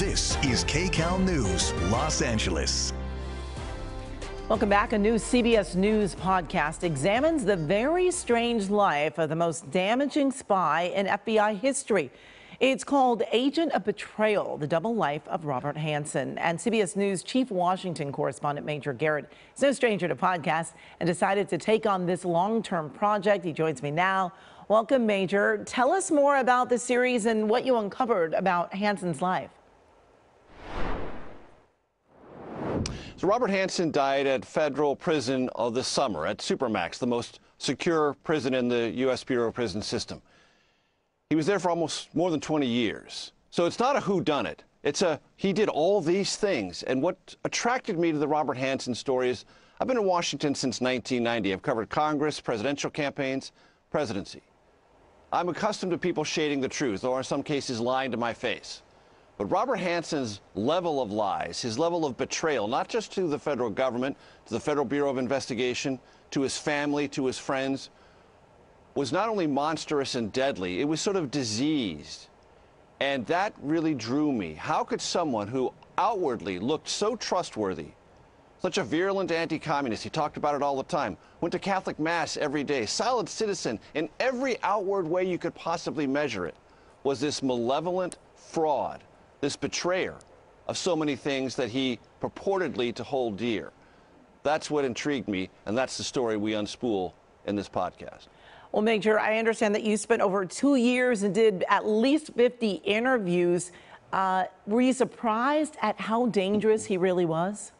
This is KCAL News, Los Angeles. Welcome back. A new CBS News podcast examines the very strange life of the most damaging spy in FBI history. It's called Agent of Betrayal, the double life of Robert Hanssen. And CBS News Chief Washington correspondent Major Garett is no stranger to podcasts and decided to take on this long-term project. He joins me now. Welcome, Major. Tell us more about the series and what you uncovered about Hanssen's life. So Robert Hanssen died at federal prison this summer at Supermax, the most secure prison in the U.S. Bureau of Prison system. He was there for almost more than 20 years. So it's not a whodunit. It's a he did all these things. And what attracted me to the Robert Hanssen story is I've been in Washington since 1990. I've covered Congress, presidential campaigns, presidency. I'm accustomed to people shading the truth, or in some cases lying to my face. But Robert Hanssen's level of lies, his level of betrayal, not just to the federal government, to the Federal Bureau of Investigation, to his family, to his friends, was not only monstrous and deadly, it was sort of diseased. And that really drew me. How could someone who outwardly looked so trustworthy, such a virulent anti-communist, he talked about it all the time, went to Catholic Mass every day, solid citizen in every outward way you could possibly measure it, was this malevolent fraud, this betrayer of so many things that he purportedly to hold dear. That's what intrigued me, and that's the story we unspool in this podcast. Well, Major, I understand that you spent over 2 years and did at least 50 interviews. Were you surprised at how dangerous he really was?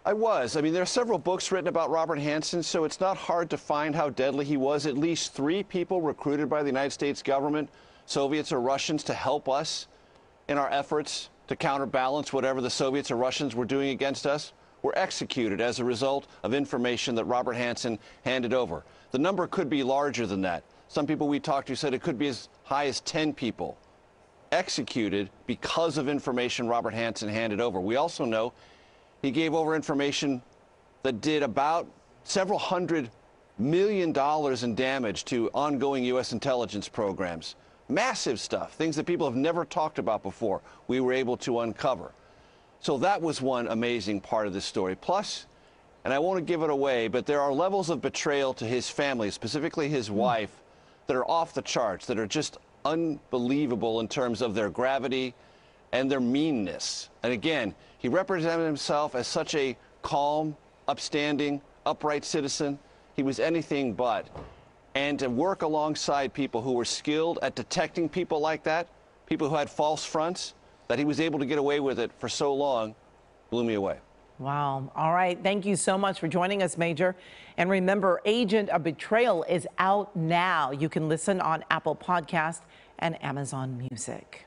I was. I mean, there are several books written about Robert Hanssen, so it's not hard to find how deadly he was. At least 3 people recruited by the United States government, Soviets or Russians, to help us in our efforts to counterbalance whatever the Soviets or Russians were doing against us, were executed as a result of information that Robert Hanssen handed over. The number could be larger than that. Some people we talked to said it could be as high as 10 people executed because of information Robert Hanssen handed over. We also know he gave over information that did about several $100 million in damage to ongoing U.S. intelligence programs. Massive stuff, things that people have never talked about before, we were able to uncover. So that was one amazing part of this story. Plus, and I won't give it away, but there are levels of betrayal to his family, specifically his wife, that are off the charts, that are just unbelievable in terms of their gravity and their meanness. And again, he represented himself as such a calm, upstanding, upright citizen. He was anything but. And to work alongside people who were skilled at detecting people like that, people who had false fronts, that he was able to get away with it for so long, blew me away. Wow. All right. Thank you so much for joining us, Major. And remember, Agent of Betrayal is out now. You can listen on Apple Podcasts and Amazon Music.